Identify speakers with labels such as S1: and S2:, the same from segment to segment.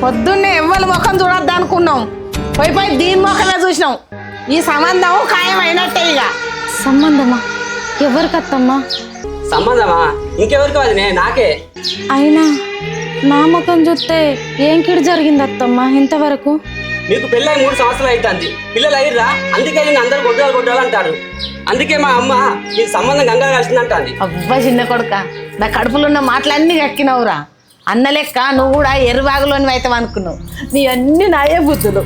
S1: పొద్దున్నే ఎవ్వరి ముఖం చూడొద్దు అనుకున్నాం, పోయి దీని ముఖమే చూసినాం. ఈ సంబంధం ఖాయం అయినట్టే. ఇక
S2: సంబంధమా? ఎవరికత్తమ్మా
S3: సంబంధమా? ఇంకెవరికి వదినే, నాకే.
S2: అయినా నా ముఖం చూస్తే ఏం కిడు జరిగింది అత్తమ్మా ఇంతవరకు?
S3: మీకు పెళ్ళై 3 సంవత్సరాలు అవుతుంది, పిల్లలు అయ్యిర్రా, అందుకే నేను అందరు గొడ్డాలు అంటారు. అందుకే మా అమ్మ ఈ సంబంధం గంగా కలిసిందంటుంది.
S1: అబ్బా చిన్న కొడుక, నా కడుపులో ఉన్న మాటలన్నీ కక్కినవురా. అన్న లెక్క నువ్వు కూడా ఎర్రబాగులోని అవుతావు అనుకున్నావు. నీ అన్ని నాయే బుద్ధులు.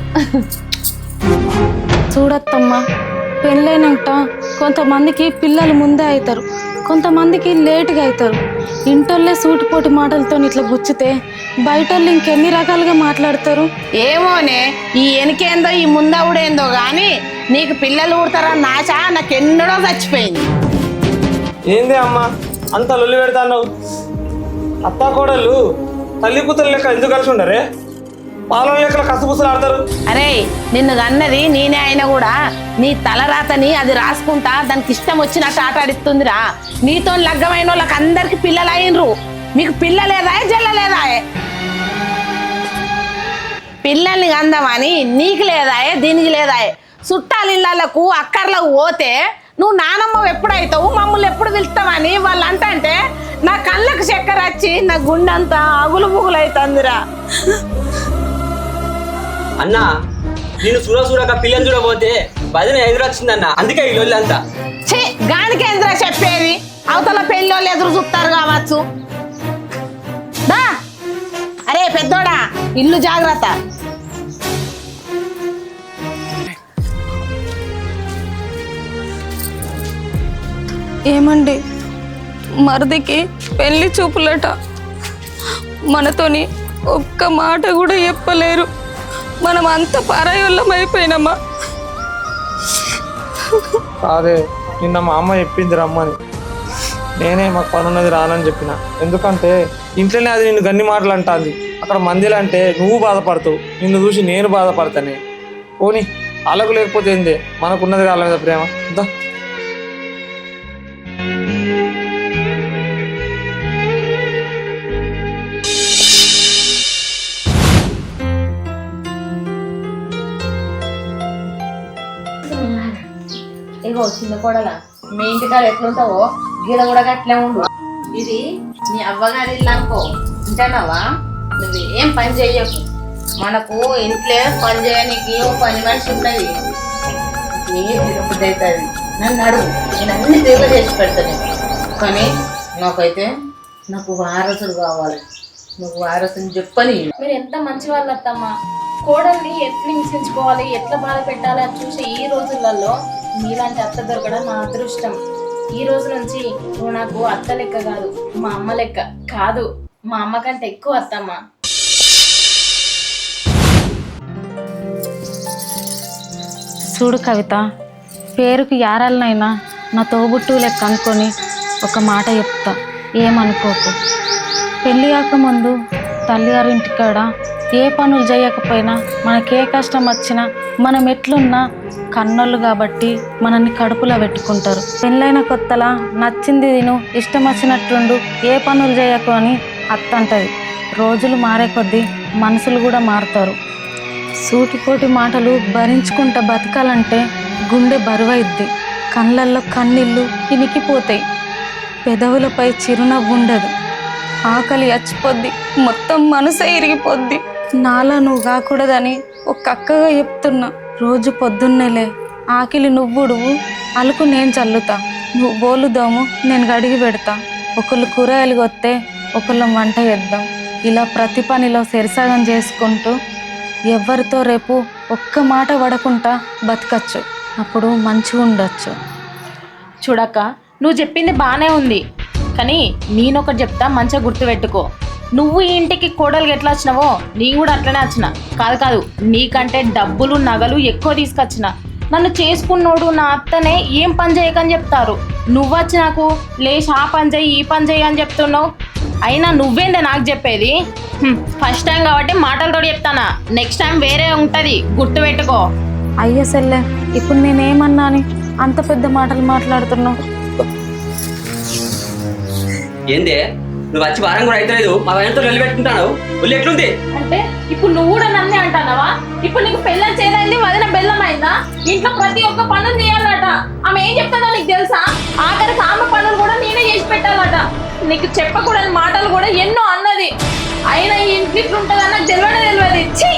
S2: చూడత్తమ్మా, పెళ్ళైనాక కొంతమందికి పిల్లలు ముందే అవుతారు, కొంతమందికి లేటుగా అవుతారు. ఇంటోళ్ళే సూటిపోటి మాటలతో ఇట్లా గుచ్చితే బయటోళ్ళు ఇంకెన్ని రకాలుగా మాట్లాడతారు.
S1: ఏమోనే, ఈ వెనకేందో ఈ ముందవుడేందో కానీ నీకు పిల్లలు ఊడతారని నాచా నాకెన్నడో చచ్చిపోయింది.
S4: ఏంది అమ్మా అంత లొల్లి పెడతాన్నావు? అత్తా కోడళ్ళు తల్లి కూతురు లెక్క ఎందుకు కలిసి ఉండరే? పాలన లెక్కల కసుపుసులు ఆడతారు.
S1: అరే, నిన్ను అన్నది నేనే అయినా కూడా నీ తలరాతని అది రాసుకుంటా దానికి ఇష్టం వచ్చినట్టు ఆట ఆడిస్తుందిరా. నీతో లగ్గమైన వాళ్ళకి అందరికి పిల్లలు అయినరు. మీకు పిల్లలేదా జల్లలేదా? పిల్లల్ని అందమని నీకు లేదా దీనికి లేదా? చుట్టాల ఇళ్ళకు అక్కర్లకు పోతే నువ్వు నానమ్మ ఎప్పుడైతావు, మమ్మల్ని ఎప్పుడు పిలుస్తావని వాళ్ళు అంటే నా కళ్ళకు చక్కెర వచ్చి నా గుండెంతా అగులు బుగులు అవుతుందిరా.
S3: అన్నా, నేను చూడక పిల్లని చూడబోతే వదిన ఎదురొచ్చిందన్న, అందుకే ఈ లొల్లి అంతా.
S1: ఛీ, గానికేంద్రా చెప్పేది? అవతల పెళ్ళోళ్ళు ఎదురు చూస్తారు కావచ్చు. దా అరే పెద్దోడా, ఇల్లు జాగ్రత్త.
S2: ఏమండి, మరిదికి పెళ్లి చూపులట. మనతోని ఒక్క మాట కూడా చెప్పలేరు. మనం అంత పరాయోళ్ళం అయిపోయినామా?
S4: కాదే, నిన్న మా అమ్మ చెప్పింది రమ్మని. నేనే మాకు పనున్నది రానని చెప్పిన. ఎందుకంటే ఇంట్లోనే అది నిన్ను గన్ని మాటలు అంటుంది. అక్కడ మందిలో అంటే నువ్వు బాధపడతావు, నిన్ను చూసి నేను బాధపడతానే. పోనీ వాళ్ళకు లేకపోతే ఏందే, మనకున్నది వాళ్ళ మీద ప్రేమ. దా
S1: ఇగో చిన్న కోడలా, మీ ఇంటికాడ ఎట్లుంటావో గీడ కూడా అట్లే ఉండు. ఇది నీ అవ్వగారి ఇల్లు అనుకో, వింటానావా? నువ్వేం పని చెయ్యకు. మనకు ఇంట్లో పని చేయడానికి పని మనిషి ఉన్నది. ఏ తిరుగుతుంది అవుతుంది. నన్ను అడుగు, నేను అన్ని తీర్లు చేసి పెడతాను. కానీ నాకైతే నాకు వారసుడు కావాలి. నువ్వు వారసుని చెప్పని.
S2: మీరు ఎంత మంచి వాళ్ళు అత్తమ్మా. కోడల్ని ఎట్లా హింసించుకోవాలి, ఎట్లా బాధ పెట్టాలి అని చూసే ఈ రోజులలో మీలాంటి అత్త దొరకడం నా అదృష్టం. ఈ రోజు నుంచి నువ్వు నాకు అత్త లెక్క కాదు, మా అమ్మ లెక్క. కాదు, మా అమ్మ కంటే ఎక్కువ అత్తమ్మ. చూడు కవిత, పేరుకి యారాలనైనా నా తోబుట్టు లెక్క అనుకొని ఒక మాట చెప్తా, ఏమనుకోకు. పెళ్ళి కాకముందు తల్లిగారింటికాడ ఏ పనులు చేయకపోయినా, మనకే కష్టం వచ్చినా, మనం ఎట్లున్నా కన్నోళ్ళు కాబట్టి మనల్ని కడుపులో పెట్టుకుంటారు. పెళ్ళైన కొత్తలా నచ్చింది తిను, ఇష్టం వచ్చినట్టుండు, ఏ పనులు చేయకు అని అత్త అంటది. రోజులు మారే కొద్దీ మనసులు కూడా మారుతారు. సూటిపోటి మాటలు భరించుకుంటా బతకాలంటే గుండె బరువైద్ది, కళ్ళల్లో కన్నీళ్ళు ఇనికిపోతాయి, పెదవులపై చిరునవ్వు ఉండదు, ఆకలి చచ్చిపోద్ది, మొత్తం మనసే ఇరిగిపోద్ది. నాలా నువ్వు కాకూడదని ఒక అక్కగా చెప్తున్నా. రోజు పొద్దున్నేలే ఆకిలి నువ్వుడువు, అలుకు నేను చల్లుతా, నువ్వు బోలుదాము నేను గడిగి పెడతా, ఒకళ్ళు కూరగాయలు కొత్తే ఒకళ్ళం వంట చేద్దాం. ఇలా ప్రతి పనిలో సెరసాగం చేసుకుంటూ ఎవరితో రేపు ఒక్క మాట పడకుండా బతకచ్చు. అప్పుడు మంచిగా ఉండొచ్చు.
S5: చూడక్క, నువ్వు చెప్పింది బాగానే ఉంది, కానీ నేనొకటి చెప్తా, మంచిగా గుర్తుపెట్టుకో. నువ్వు ఈ ఇంటికి కోడలుగా ఎట్లా వచ్చినావో నేను కూడా అట్లనే వచ్చిన. కాదు, నీకంటే డబ్బులు నగలు ఎక్కువ తీసుకొచ్చిన. నన్ను చేసుకున్నోడు నా అత్తనే ఏం పని చేయకని చెప్తారు. నువ్వు వచ్చి నాకు లేచి ఆ పని చేయి ఈ పని చేయి అని చెప్తున్నావు. అయినా నువ్వేందే నాకు చెప్పేది? ఫస్ట్ టైం కాబట్టి మాటలతో చెప్తానా, నెక్స్ట్ టైం వేరే ఉంటుంది, గుర్తుపెట్టుకో.
S2: అయ్యో సెల్లె, ఇప్పుడు నేనేమన్నా అని అంత పెద్ద మాటలు మాట్లాడుతున్నావు?
S3: ఏందే నువ్వు వచ్చి వారం కూడా అయితే లేదు మా వయసుతో నిలబెట్టుకుంటాను ఒళ్ళు ఎట్లుంది
S5: అంటే ఇప్పుడు నువ్వు కూడా నన్నే అంటావా? ఇప్పుడు నీకు పెళ్ళం చేదైంది, వదిన బెల్లం అయిందా? ఇంట్లో ప్రతి ఒక్క పనులు చేయాలట. ఆమె ఏం చెప్తుందో నీకు తెలుసా? ఆఖరికి ఆమె పనులు కూడా నేనే చేసి పెట్టాలట. నీకు చెప్పకూడని మాటలు కూడా ఎన్నో అన్నది. అయినా ఈ ఇంట్లో ఇట్లుంటుందని నాకు తెలియదు. ఛీ!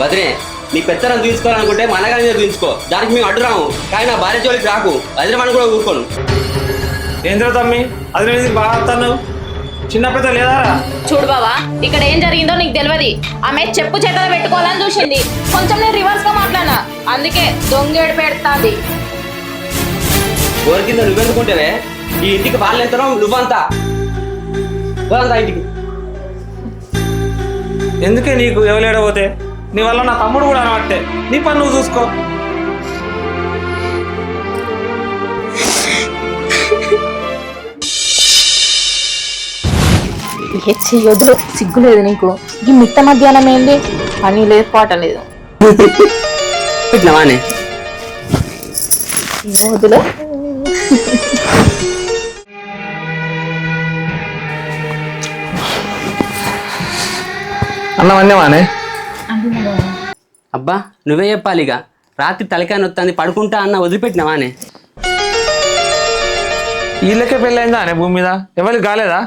S3: వదిలే నీ పెత్తనం తీసుకోవాలనుకుంటే మన అన్నగారి మీద తీసుకో, దానికి మేము అడ్డురాము. కానీ నా భార్య జోలికి రాకు, వదిలే మనం కూడా ఊరుకోను.
S4: ఏంద్ర తమ్మి అది నేను బాగా వస్తాను చిన్న పెద్ద లేదా
S5: చూడు బావా, ఇక్కడ ఏం జరిగిందో నీకు తెలియదు. ఆమె చెప్పు చేతలు పెట్టుకోవాలని చూసింది. కొంచెం నేను రివర్స్ గా మాట్లాడినా, అందుకే దొంగేడు పెడతాది.
S3: ఊరి కింద నువ్వెందుకుంటేవే ఈ ఇంటికి వాళ్ళు ఎంతనో నువ్వంతా ఇంటికి.
S4: ఎందుకే నీకు ఎవలేడబోతే నీ వల్ల నా తమ్ముడు కూడా అనబట్టే. నీ పని నువ్వు చూసుకో.
S5: చెయ్యొద్దులు, సిగ్గులేదు నీకు? ఈ మిట్ట మధ్యాహ్నం ఏంది? పని లేదు, పాట లేదు.
S3: పెట్టినావానే
S5: వదులు.
S4: అన్నం అన్నవానే
S3: అబ్బా నువ్వే చెప్పాలి. ఇక రాత్రి తలకాయ నొత్తాంది పడుకుంటా అన్న వదిలిపెట్టినావానే?
S4: వీళ్ళకే పెళ్ళైందా అనే భూమి మీద ఎవరికి కాలేదా?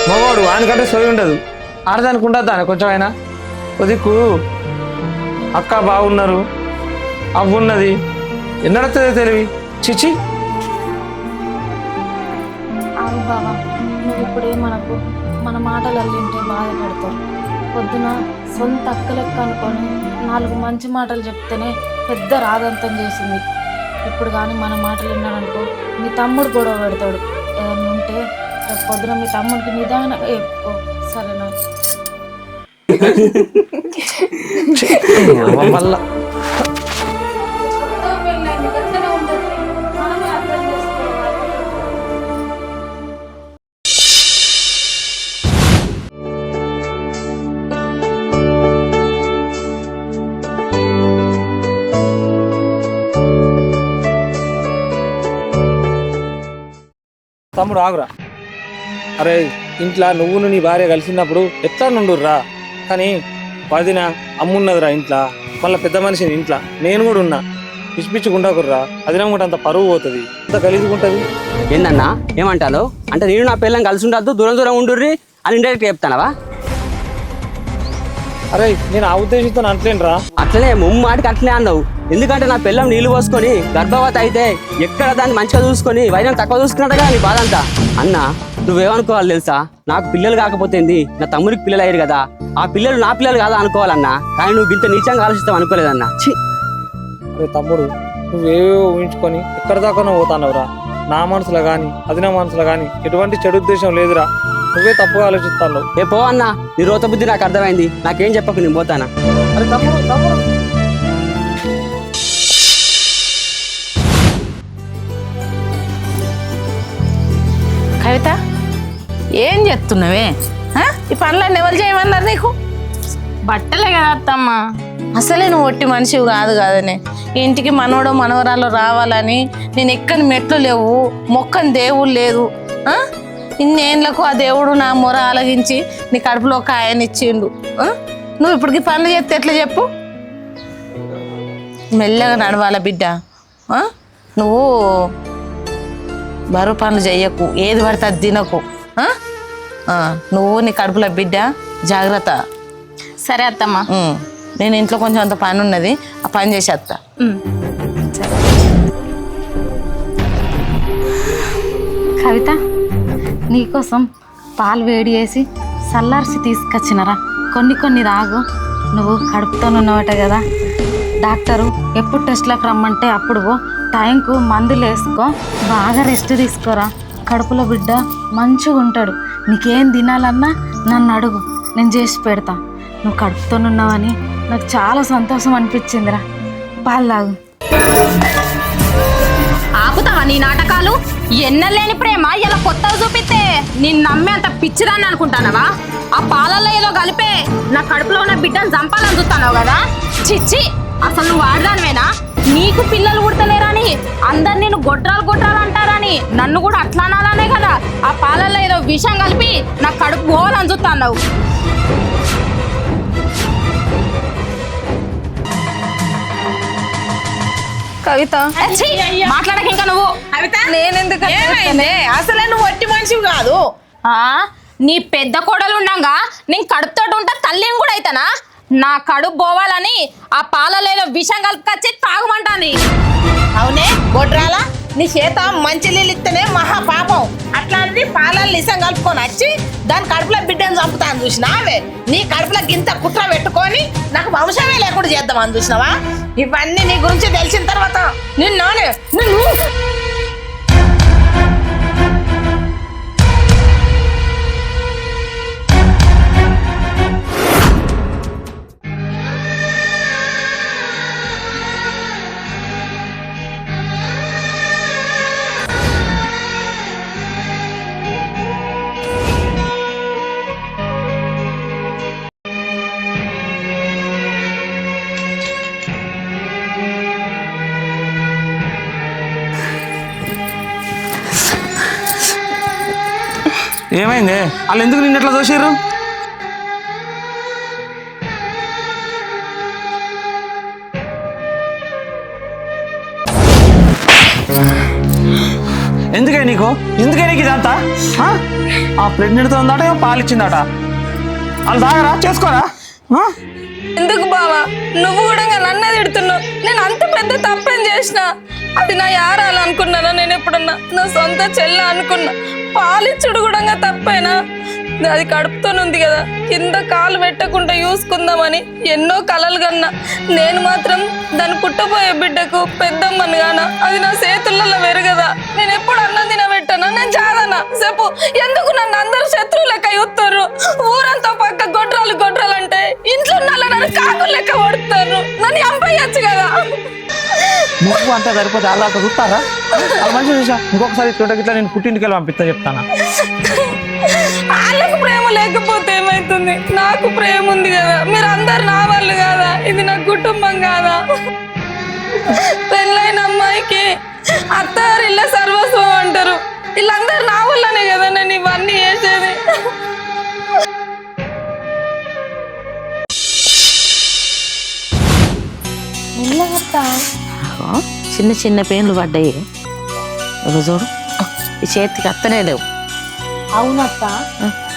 S4: మగవాడు ఆయనకంటే సోయి ఉండదు, ఆడదానికి ఉండద్దా అని కొంచెం అయినా. కొద్దికు అక్క బాగున్నారు, అవ్వున్నది, ఎన్నడత్తదే తెలివి. చిచి
S2: ఆగు బావా, నువ్వు ఇప్పుడేమనకు. మన మాటలు అల్లింటే బాధపడతారు. పొద్దున సొంత అక్క లెక్క అనుకొని 4 మంచి మాటలు చెప్తేనే పెద్ద రాదంతం చేసింది. ఇప్పుడు కానీ మన మాటలు విన్నాడనుకో మీ తమ్ముడు గొడవ పెడతాడు. ఏదన్నా ఉంటే రేపు పొద్దున మీ తమ్ముడికి నిదానంగా చెప్పుకో, సరేనా?
S4: మళ్ళా తమ్ముడు ఆగురా. అరే ఇంట్లో నువ్వును నీ భార్య కలిసినప్పుడు ఎట్లా నుండుర్రా, కానీ వదిన అమ్మున్నదిరా ఇంట్లో, మళ్ళీ పెద్ద మనిషిని ఇంట్లో నేను కూడా ఉన్నా. పిచ్చిపిచ్చుకుంటాకుర్రా, అదినం కూడా అంత పరువు పోతుంది, అంత గలీజుకుంటుంది.
S3: ఏందన్నా ఏమంటావు? అంటే నేను నా పిల్లని కలిసి ఉండద్దు, దూరం దూరం ఉండుర్రి అని ఇండైరెక్ట్ చెప్తానవా?
S4: అరే నేను ఆ ఉద్దేశంతో అంటలేనురా.
S3: అట్లనే ముమ్మాటికి అట్లనే అన్నావు. ఎందుకంటే నా పిల్లం నీళ్లు పోసుకొని గర్భవతి అయితే ఎక్కడ దాన్ని మంచిగా చూసుకొని వైద్యం తక్కువ చూసుకున్నట్టుగా నీ బాధ అంతా. అన్న నువ్వేమనుకోవాలి తెలుసా? నాకు పిల్లలు కాకపోతే నా తమ్ముడికి పిల్లలు అయ్యారు కదా, ఆ పిల్లలు నా పిల్లలు కాదా అనుకోవాలన్నా. కానీ నువ్వు ఇంత నీచంగా ఆలోచిస్తావు అనుకోలేదన్నా. ఛీ!
S4: అరే తమ్ముడు నువ్వేవో ఊహించుకొని ఎక్కడ దాకానో పోతానవురా. నా మనసులో కానీ అది నా మనసులో కానీ ఎటువంటి చెడు ఉద్దేశం లేదురా. నువ్వే తప్పుగా ఆలోచిస్తాను.
S3: ఏ పో అన్నా, నీ రోత బుద్ధి నాకు అర్థమైంది. నాకేం చెప్పకు, నేను పోతానా.
S4: అరే తమ్ముడు తమ్ముడు
S5: కవిత, ఏం చేస్తున్నావే? ఈ పనులన్నీ ఎవరు చేయమన్నారు నీకు?
S2: బట్టలే కదా అత్తమ్మ.
S5: అసలే నువ్వు ఒట్టి మనిషివి కాదు కదనే. ఇంటికి మనవడో మనవరాలు రావాలని నేను ఎక్కని మెట్లు లేవు, మొక్కని దేవుడు లేదు. ఇన్నేళ్ళకు ఆ దేవుడు నా మొర ఆలగించి నీ కడుపులో ఒక ఆయన ఇచ్చిండు. నువ్వు ఇప్పటికి పనులు చేస్తే ఎట్లా చెప్పు? మెల్లగా నడవాల బిడ్డ. నువ్వు బరువు పనులు చెయ్యకు, ఏది పడితే అది తినకు. నువ్వు నీ కడుపులో బిడ్డ జాగ్రత్త.
S2: సరే అత్తమ్మ.
S5: నేను ఇంట్లో కొంచెం అంత పని ఉన్నది, ఆ పని చేసేస్తా.
S2: కవిత, నీకోసం పాలు వేడి చేసి చల్లార్చి తీసుకొచ్చినరా, కొన్ని తాగు. నువ్వు కడుపుతో ఉన్నవట కదా, డాక్టరు ఎప్పుడు టెస్ట్లకు రమ్మంటే అప్పుడు టైంకు మందులు వేసుకో, బాగా రెస్ట్ తీసుకోరా. కడుపులో బిడ్డ మంచిగా ఉంటాడు. నీకేం తినాలన్నా నన్ను అడుగు, నేను చేసి పెడతా. నువ్వు కడుపుతో ఉన్నావని నాకు చాలా సంతోషం అనిపించిందిరా. పాలు తాగు.
S5: ఆపుతావా నీ నాటకాలు? ఎన్నలేని ప్రేమ ఇలా కొత్తగా చూపిస్తే నేను నమ్మే అంత పిచ్చిదాన్ని అనుకుంటానవా? ఆ పాలల్లో ఏదో కలిపే నా కడుపులో ఉన్న బిడ్డను చంపాలని చూస్తాను కదా. చిచ్చి, అసలు నువ్వు ఆడదానివేనా? నీకు పిల్లలు పుడతలేరని అందరు నేను గొడ్రాలు గొడ్రాలు అంటారని నన్ను కూడా అట్లా అనాలనే కదా ఆ పాలల్లో ఏదో విషం కలిపి నా కడుపు పోవాలని చూస్తున్నావు.
S2: కవిత
S5: మాట్లాడక ఇంకా నువ్వు.
S2: నేనెందుకు
S1: అసలే నువ్వు వట్టి మనిషివి కాదు.
S5: నీ పెద్ద కోడలు ఉండంగా నేను కడుపుతోటి ఉంటా తల్లిని కూడా అయితానా? నా కడుపు పోవాలని ఆ పాలలో విషం కలుపుకొచ్చి తాగమంటాని.
S1: అవునే గొడ్రాల, నీ చేత మంచి నీళ్ళు ఇస్తేనే మహా పాపం. అట్లాంటిది పాలలు నిజం కలుపుకొని వచ్చి దాని కడుపులో బిడ్డను చంపుతాను చూసినావే. నీ కడుపులో గింత కుట్ర పెట్టుకొని నాకు వంశమే లేకుండా చేద్దామని చూసినావా? ఇవన్నీ నీ గురించి తెలిసిన తర్వాత నిన్ను
S4: ఏమైంది? వాళ్ళు ఎందుకు నిన్ను ఎట్లా చూసారు? ఎందుకే నీకు ఇదంతా? ఆ ప్రెగ్నెంట్తో ఉందాట, పాలిచ్చిందట. వాళ్ళు తాగరా, చేసుకోరా?
S2: ఎందుకు బావా నువ్వు కూడా నన్నే తిడుతున్నావు? నేను అంత పెద్ద తప్పేం చేసిన? అది నా యారాలు అనుకున్నానా? నేను ఎప్పుడన్నా నా సొంత చెల్ల అనుకున్నా? పాలిచ్చుడు కూడా తప్పేనా? అది కడుపుతోనుంది కదా, కింద కాలు పెట్టకుండా చూసుకుందామని ఎన్నో కలలు కన్నా. నేను మాత్రం దాన్ని పుట్టబోయే బిడ్డకు పెద్దమ్మని గానా? అది నా చేతులలో పెరగదా? నేను ఎప్పుడు అన్నం తినబెట్టానా? నేను చాదనా చెప్పు? ఎందుకు నన్ను అందరు శత్రువు లెక్క చూస్తారు? ఊరంతా పక్క గొడ్రాలు గొడ్రాలు అంటే ఇంట్లో నన్ను కాకులు లెక్క కొడుతారు. నన్ను చంపేయచ్చు కదా.
S4: ముక్కు అంతా సరిపోతే అలా చూస్తారా? వాళ్ళు మంచిగా చూసా. ఇంకొకసారి తోటకిట్లా నేను పుట్టింటికి వెళ్ళి పంపిస్తా చెప్తానా?
S2: వాళ్ళకు ప్రేమ లేకపోతే ఏమైతుంది? నాకు ప్రేమ ఉంది కదా. మీరు అందరు నా వాళ్ళు కాదా? ఇది నా కుటుంబం కాదా? పెళ్ళైన అమ్మాయికి అత్తారిల్ల సర్వస్వం అంటారు. వీళ్ళందరూ నా వల్లనే కదా నేను ఇవన్నీ చేసేది.
S1: చిన్న చిన్న పేన్లు పడ్డాయి. చూడు, ఈ చేతికి అత్తనే లేవు.
S5: అవునక్క,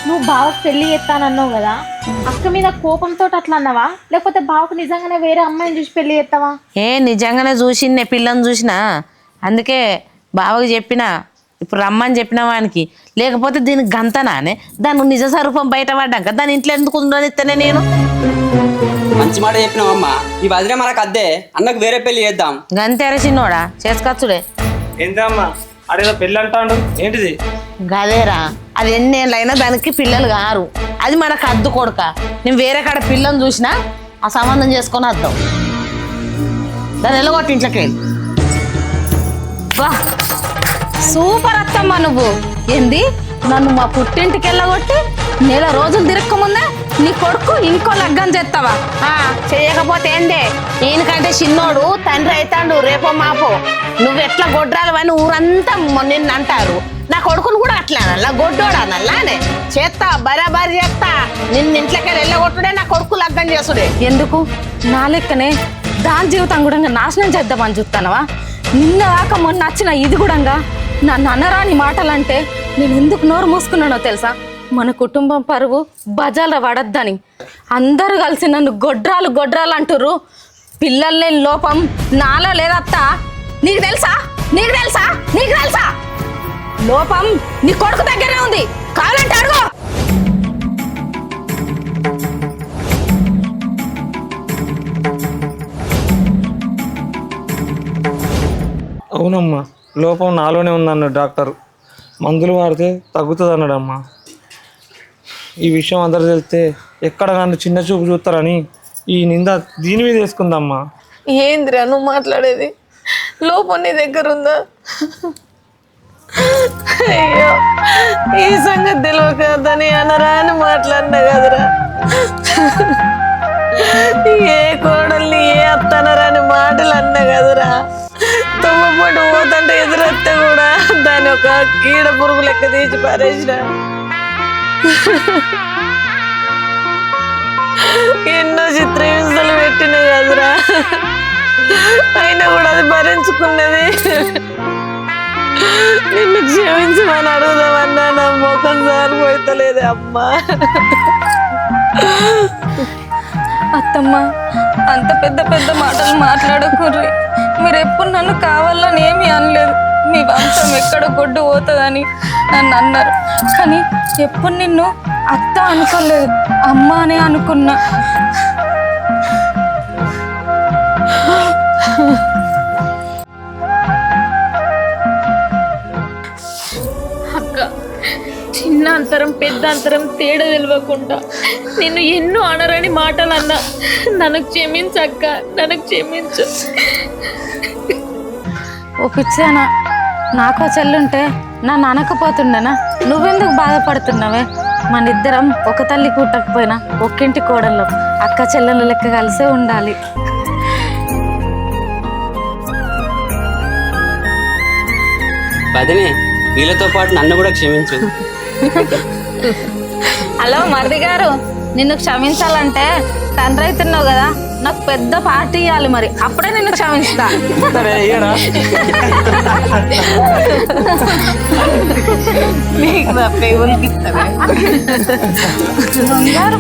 S5: నువ్వు బావకు పెళ్లి చేస్తానన్నావు కదా, అక్క మీద కోపంతో అట్లా అన్నావా? లేకపోతే బావకు నిజంగానే వేరే అమ్మాయిని చూసి పెళ్లి చేస్తావా?
S1: నిజంగానే చూసిందే, పిల్లని చూసినా. అందుకే బావకి చెప్పినా ఇప్పుడు రమ్మని చెప్పిన వానికి. లేకపోతే దీనికి గంతనానే, దానికి నిజ స్వరూపం బయటపడ్డాక దాని ఇంట్లో ఎందుకు ఉండనిస్తేనే నేను.
S3: మంచి మాట చెప్పినావమ్మా. ఈ వదిలే మనకు అద్దే, అన్నకు వేరే పెళ్లి చేద్దాం.
S1: గంతేర చిన్నోడా, చేసుకొచ్చుడే.
S4: ఏంటమ్మా అదేదో పెళ్ళి అంటాడు? ఏంటిది?
S1: గదేరా, అది ఎన్నేళ్ళైనా దానికి పిల్లలు కారు. అది మనకు అద్దు కొడుక. నేను వేరే కాడ పిల్లని చూసినా ఆ సంబంధం చేసుకొని వద్దాం. దాన్ని వెళ్ళగొట్టి ఇంట్లోకి వెళ్ళి.
S2: వా సూపర్ అత్తమ్మా నువ్వు. ఏంది నన్ను మా పుట్టింటికి వెళ్ళగొట్టి నెల రోజులు తిరక్కముందే నీ కొడుకు ఇంకో లగ్గం చేస్తావా?
S1: చేయకపోతే ఏందే, ఈయనకంటే చిన్నోడు తండ్రి అవుతాడు రేపో మాపో. నువ్వు ఎట్లా గొడ్రాలు అని ఊరంతా నిన్ను అంటారు. నా కొడుకును కూడా అట్లా అనల్లా, గొడ్డోడు అనల్లానే. చేస్తా, బరాబరి చేస్తా. నిన్ను ఇంట్లోకి వెళ్ళగొట్టుడే నా కొడుకు లగ్గం చేసుడే.
S2: ఎందుకు నా లెక్కనే దాని జీవితం కూడా నాశనం చేద్దామని చూస్తానవా? నిన్న దాకా మొన్న వచ్చిన ఇది కూడా నన్ను అనరాని మాటలంటే నేను ఎందుకు నోరు మూసుకున్నానో తెలుసా? మన కుటుంబం పరువు బజార్లో పడద్దని అందరూ కలిసి నన్ను గొడ్రాలు గొడ్రాలు అంటుర్రు. పిల్లలు లేని లోపం నాలో లేదత్తా. నీకు తెలుసా? నీకు తెలుసా? నీకు తెలుసా? లోపం నీ కొడుకు దగ్గరే ఉంది. కావాలంటే అడుగు.
S4: అవునమ్మా, లోపం నాలోనే ఉందన్నాడు డాక్టర్. మందులు వాడితే తగ్గుతుంది అన్నాడమ్మా. ఈ విషయం అందరు తెలిస్తే ఎక్కడ నన్ను చిన్న చూపు చూస్తారని ఈ నింద దీని మీద వేసుకుందమ్మా.
S2: ఏంద్రా నువ్వు మాట్లాడేది? లోపం నీ దగ్గర ఉందా? అయ్యో, ఈ సంగతి తెలియక దాని అనరా అని మాట్లాడినా కదరా. ఏ కోడల్ని ఏ అత్తనరా
S6: పోతుంటే ఎదురొస్తే కూడా దాన్ని ఒక కీడ పురుగు లెక్క తీసి పారేసిన. ఎన్నో చిత్రహింసలు పెట్టిన కదరా, అయినా కూడా అది భరించుకున్నది. నిన్ను క్షమించమని అడుగుదామన్నా నా ముఖం జారిపోతలేదే అమ్మా.
S2: అత్తమ్మ, అంత పెద్ద పెద్ద మాటలు మాట్లాడకూర్రి. మీరు ఎప్పుడు నన్ను కావాలని ఏమీ అనలేదు. మీ వంశం ఎక్కడ గొడ్డు పోతుందని నన్ను అన్నారు. కానీ ఎప్పుడు నిన్ను అత్త అనుకోలేదు, అమ్మ అనే అనుకున్నా.
S5: అక్క, చిన్న అంతరం పెద్ద అంతరం తేడా తెలియకుండా నిన్ను ఎన్నో అనరని మాటలు అన్నా. నన్ను క్షమించు అక్క, నన్ను క్షమించు.
S2: ఓ పిచ్చానా, నాకో చెల్లుంటే నన్ను అనకపోతుండేనా? నువ్వెందుకు బాధపడుతున్నావే? మన ఇద్దరం ఒక తల్లి కుట్టకపోయినా ఒక్కింటి కోడల్లో అక్క చెల్లెలు లెక్క కలిసే ఉండాలి.
S3: వదినే, వీళ్ళతో పాటు నన్ను కూడా క్షమించు.
S2: హలో మరిది గారు, నిన్ను క్షమించాలంటే తండ్రి అవుతున్నావు కదా, నాకు పెద్ద పార్టీ ఇవ్వాలి, మరి అప్పుడే నిన్ను క్షమిస్తా.
S4: సరే ఇయ్యరా?
S1: నీకు తప్ప ఎవరికి ఇస్తావే?
S2: బంగారు